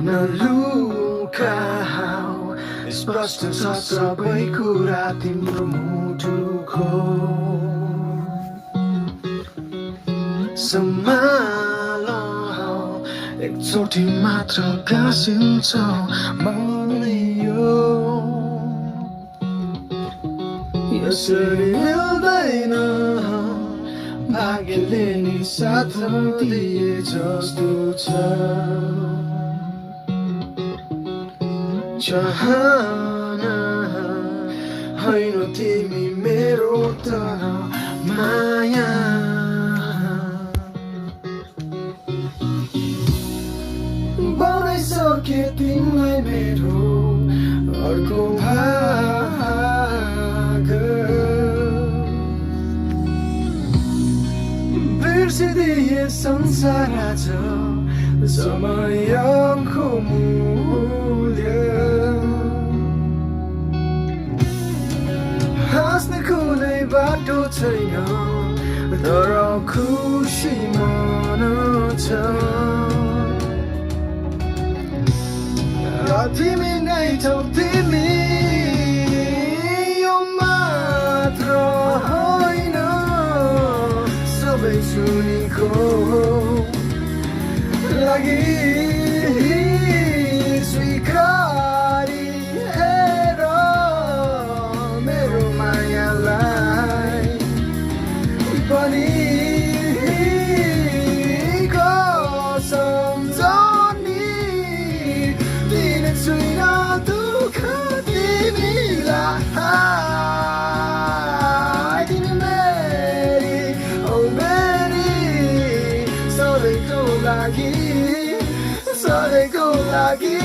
नलुकाऊ स्पष्ट छ सबै कुरा तिम्रो मुटुको सम्हाल एकचोटि मात्र गाँसिन्छ मनले यो यसरी मिल्दैन भाग्यले नि साथ दिए जस्तो छ चाहना होइन तिमी मेरो तर माया बनाइसके तिमीलाई मेरो अर्को भाग बिर्सिदिए संसार आज समयको मूल्य हाँस्ने कुनै बाटो छैन तर खुसी मन छ तिमी नै छौ तिमी यो मात्र होइन सबै सुनेको लागि स्वीकारी हेर मेरो मायालाई पनि सम्झनी दिन छुइना दुःख तिमीलाई तिमी मेरी औ मेरी सधैँको लागि